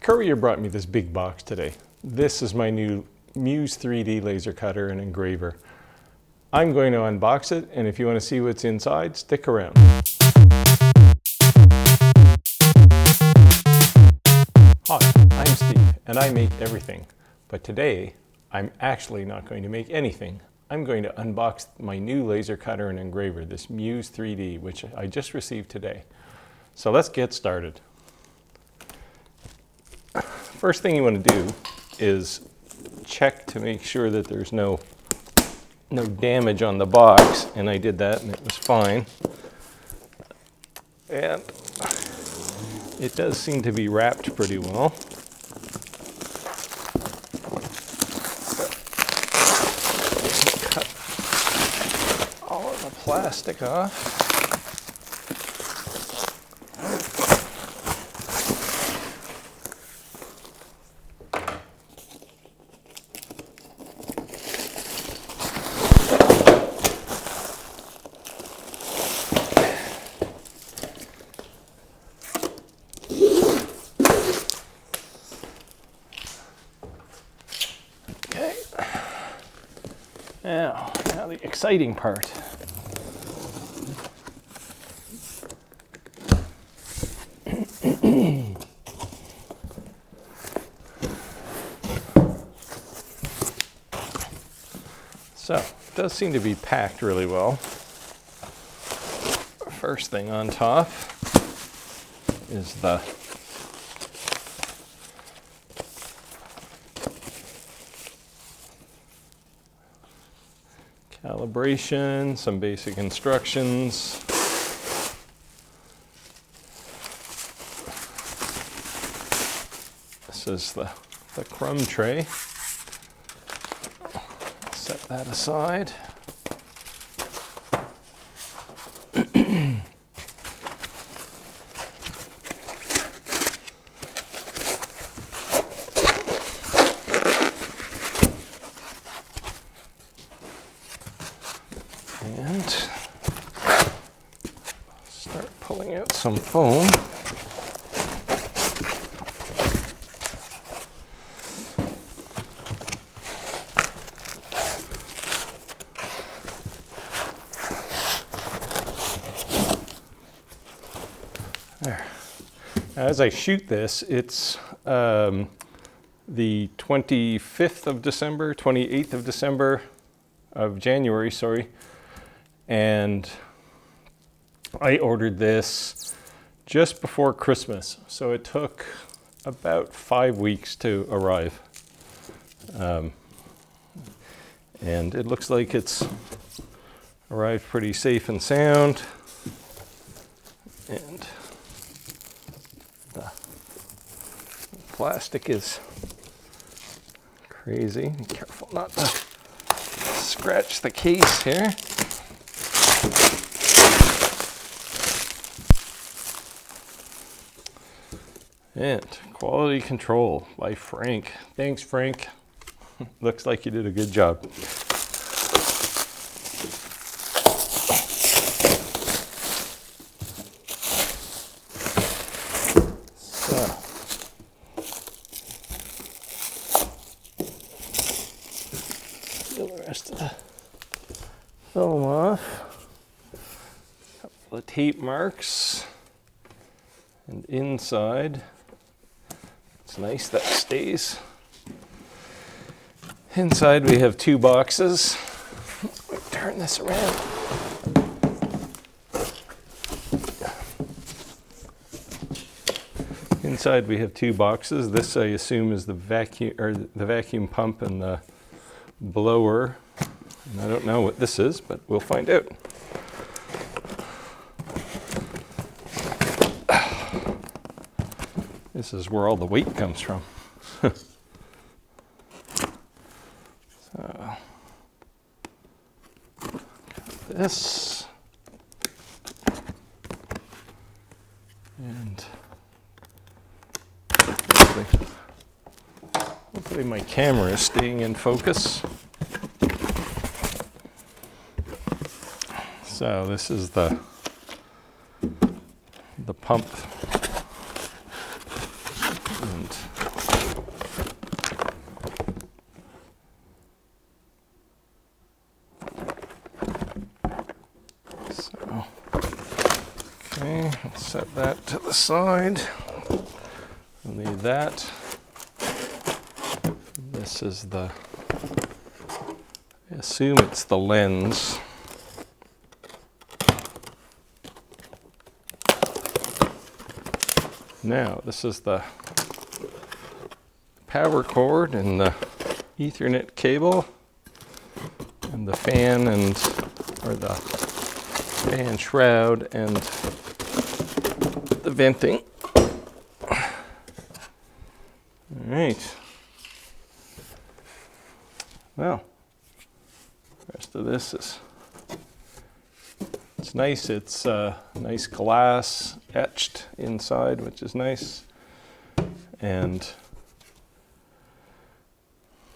courier brought me this big box today. This is my new Muse 3D laser cutter and engraver. I'm going to unbox it, and if you want to see what's inside, stick around. Hi, I'm Steve, and I make everything. But today, I'm actually not going to make anything. I'm going to unbox my new laser cutter and engraver, this Muse 3D, which I just received today. So let's get started. First thing you want to do is check to make sure that there's no damage on the box, and I did that and it was fine. And it does seem to be wrapped pretty well. Cut all of the plastic off. Now the exciting part. So, it does seem to be packed really well. First thing on top is the calibration, some basic instructions. This is the crumb tray. Set that aside. And start pulling out some foam. There. As I shoot this, it's the 25th of December, 28th of December of January, sorry. And I ordered this just before Christmas, so it took about 5 weeks to arrive. And it looks like it's arrived pretty safe and sound. And the plastic is crazy. Be careful not to scratch the case here. And quality control by Frank. Thanks, Frank. Looks like you did a good job. So, peel the rest of the film off. A couple of tape marks. And inside, it's nice that stays. Inside we have two boxes. Turn this around. Inside we have two boxes. This I assume is the vacuum pump and the blower. And I don't know what this is, but we'll find out. This is where all the weight comes from. So, this, and hopefully my camera is staying in focus. So this is the pump. And Set that to the side. We'll need that. This is the, I assume it's the lens. Now, this is the power cord and the Ethernet cable and the fan or the fan shroud and the venting. All right. Well, the rest of this is, it's nice. It's nice glass etched inside, which is nice. And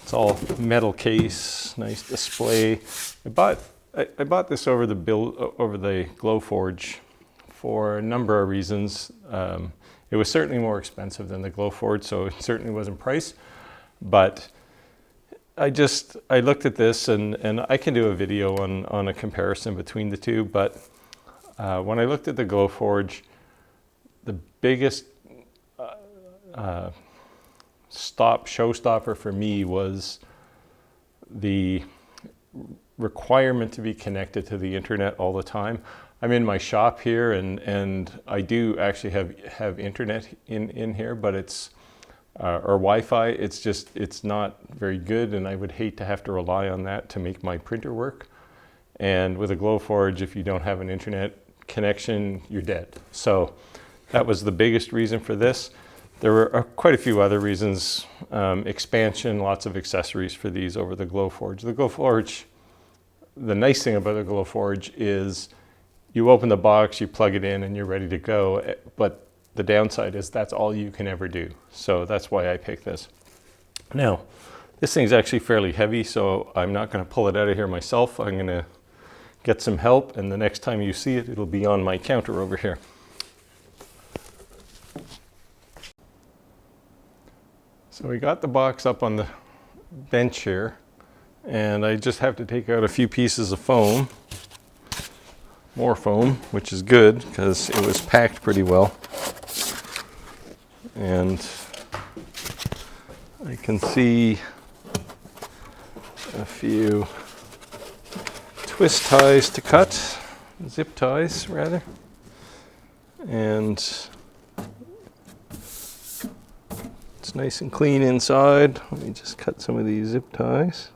it's all metal case, nice display. I bought this over the Glowforge for a number of reasons. It was certainly more expensive than the Glowforge, so it certainly wasn't priced. But I looked at this, and I can do a video on a comparison between the two. But when I looked at the Glowforge, the biggest showstopper for me was the requirement to be connected to the internet all the time. I'm in my shop here, and I do actually have internet in here, but it's or Wi-Fi. It's not very good, and I would hate to have to rely on that to make my printer work. And with a Glowforge, if you don't have an internet connection, you're dead. So that was the biggest reason for this. There were quite a few other reasons. Expansion, lots of accessories for these over the Glowforge. The Glowforge, the nice thing about the Glowforge is you open the box, you plug it in, and you're ready to go. But the downside is that's all you can ever do. So that's why I picked this. Now, this thing's actually fairly heavy, so I'm not going to pull it out of here myself. I'm going to get some help, and the next time you see it, it'll be on my counter over here. So we got the box up on the bench here, and I just have to take out a few pieces of foam, more foam, which is good because it was packed pretty well. And I can see a few twist ties to cut, zip ties rather, and it's nice and clean inside. Let me just cut some of these zip ties.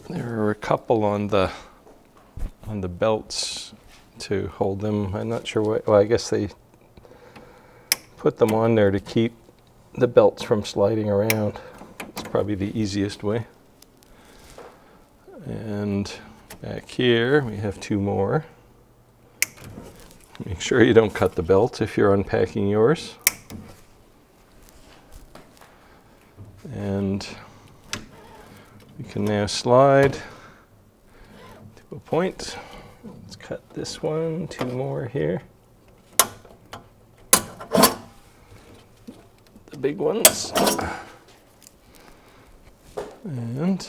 There are a couple on the belts to hold them. I'm not sure what, well, I guess they put them on there to keep the belts from sliding around. It's probably the easiest way. And back here we have two more. Make sure you don't cut the belt if you're unpacking yours. And we can now slide to a point. Let's cut this one, two more here. The big ones. And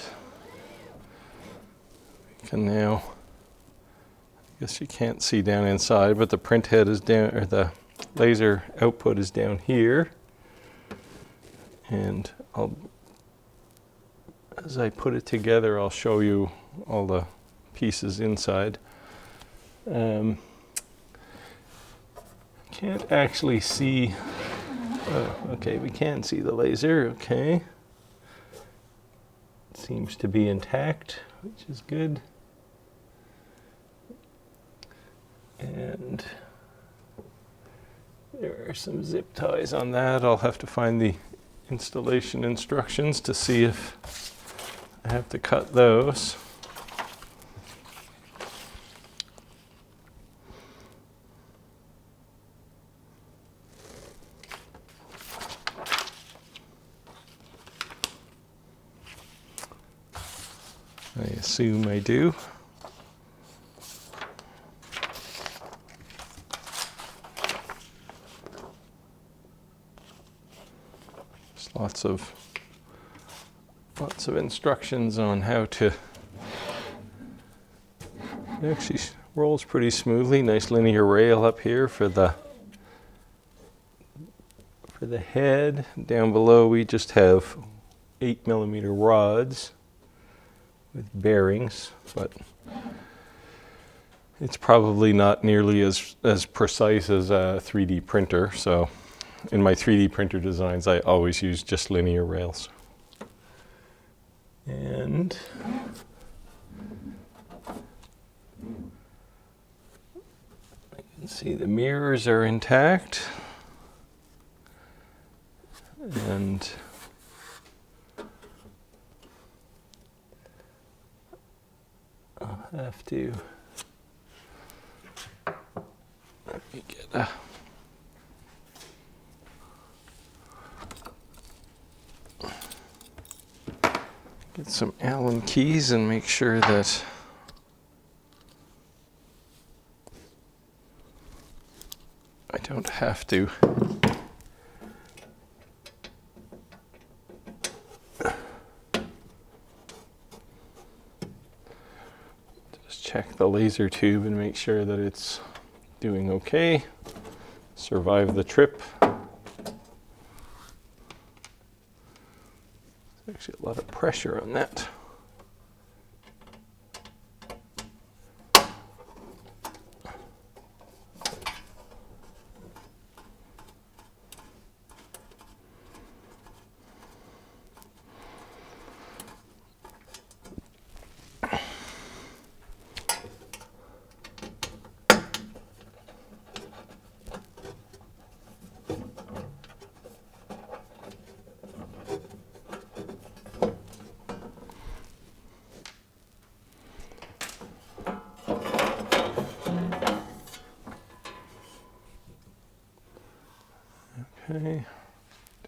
we can now, I guess you can't see down inside, but the print head is down, or the laser output is down here. And as I put it together, I'll show you all the pieces inside. Can't actually see, oh, okay, we can see the laser, okay. It seems to be intact, which is good. And there are some zip ties on that. I'll have to find the installation instructions to see if I have to cut those. I assume I do. There's lots of lots of instructions on how to. It actually rolls pretty smoothly. Nice linear rail up here for the head. Down below we just have 8mm rods with bearings, but it's probably not nearly as precise as a 3D printer. So in my 3D printer designs, I always use just linear rails. And you can see the mirrors are intact. And I'll have to let me get some Allen keys and make sure that I don't have to check the laser tube and make sure that it's doing okay. Survive the trip. There's actually a lot of pressure on that. Okay,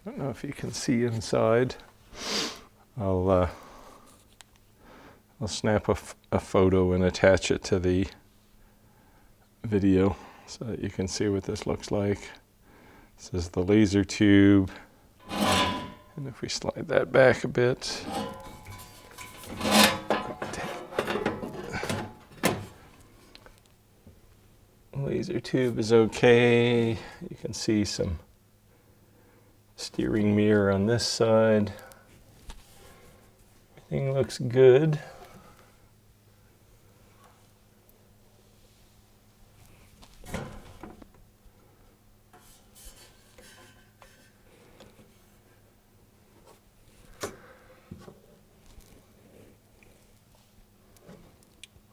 don't know if you can see inside. I'll snap a photo and attach it to the video so that you can see what this looks like. This is the laser tube, and if we slide that back a bit, laser tube is okay. You can see some steering mirror on this side. Everything looks good.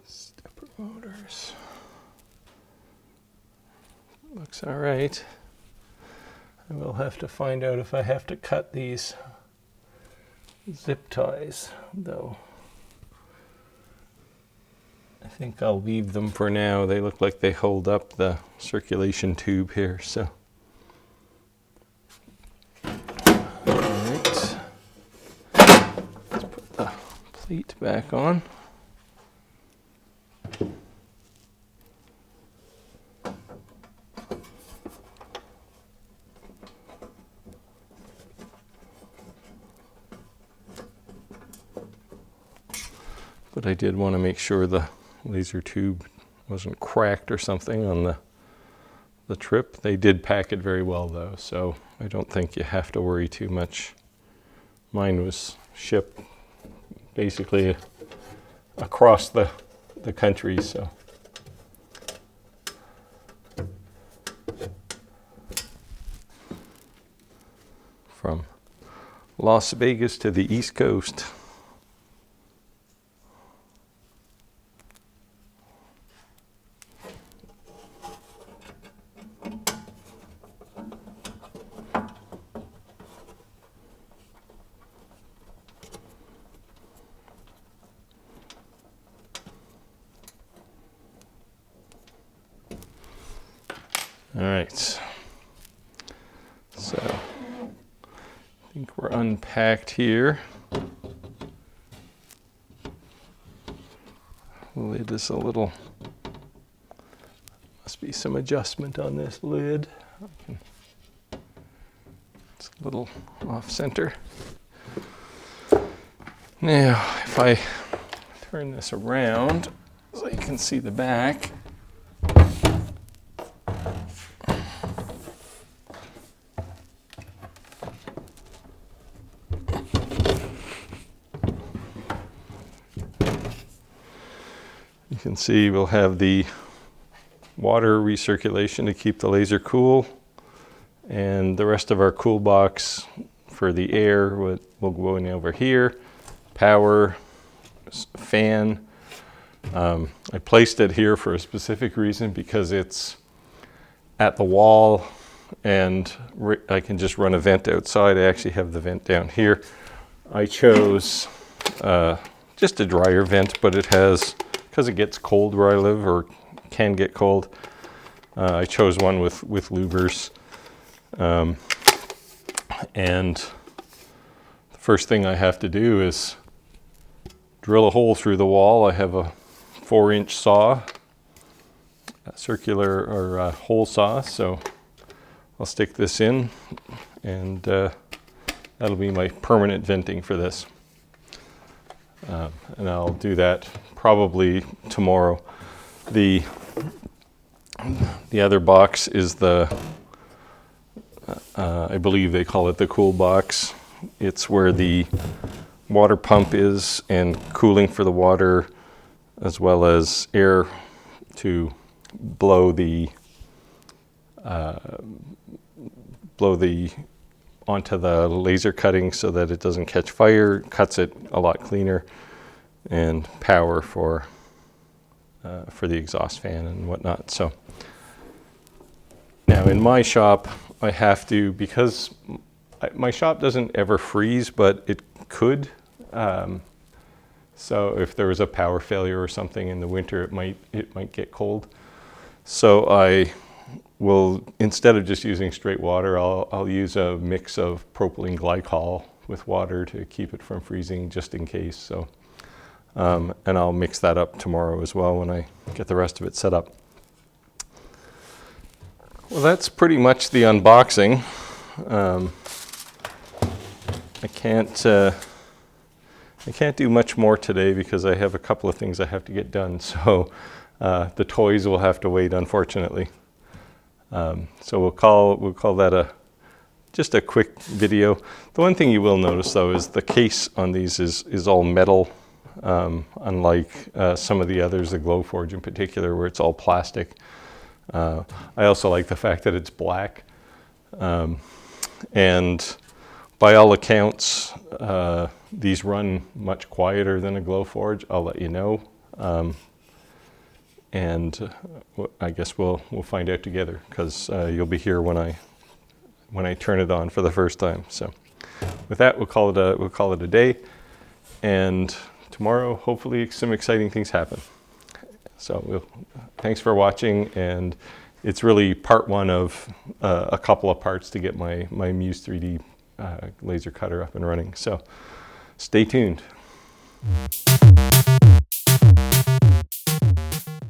Stepper motors. Looks all right. I will have to find out if I have to cut these zip ties, though. I think I'll leave them for now. They look like they hold up the circulation tube here, so. All right. Let's put the plate back on. But I did want to make sure the laser tube wasn't cracked or something on the trip. They did pack it very well though, so I don't think you have to worry too much. Mine was shipped basically across the country, so. From Las Vegas to the East Coast. All right, so I think we're unpacked here. Lid is a little, must be some adjustment on this lid. It's a little off center. Now, if I turn this around so you can see the back. You can see we'll have the water recirculation to keep the laser cool, and the rest of our cool box for the air will go in over here. Power, fan. I placed it here for a specific reason because it's at the wall and I can just run a vent outside. I actually have the vent down here. I chose just a dryer vent, but it has, because it gets cold where I live, or can get cold, I chose one with louvers. And the first thing I have to do is drill a hole through the wall. I have a 4-inch saw, a circular or hole saw, so I'll stick this in, and that'll be my permanent venting for this. And I'll do that probably tomorrow. The other box is the, I believe they call it the cool box. It's where the water pump is and cooling for the water, as well as air to blow the onto the laser cutting so that it doesn't catch fire, cuts it a lot cleaner, and power for the exhaust fan and whatnot. So now in my shop, I have to, because my shop doesn't ever freeze, but it could. So if there was a power failure or something in the winter, it might get cold. So I will, instead of just using straight water, I'll use a mix of propylene glycol with water to keep it from freezing, just in case. So, and I'll mix that up tomorrow as well when I get the rest of it set up. Well, that's pretty much the unboxing. I can't do much more today because I have a couple of things I have to get done. So the toys will have to wait, unfortunately. So we'll call that just a quick video. The one thing you will notice though is the case on these is all metal, unlike some of the others, the Glowforge in particular, where it's all plastic. I also like the fact that it's black. And by all accounts, these run much quieter than a Glowforge. I'll let you know. And I guess we'll find out together, because you'll be here when I turn it on for the first time. So with that, we'll call it a day. And tomorrow, hopefully, some exciting things happen. So thanks for watching, and it's really part one of a couple of parts to get my Muse 3D laser cutter up and running. So stay tuned.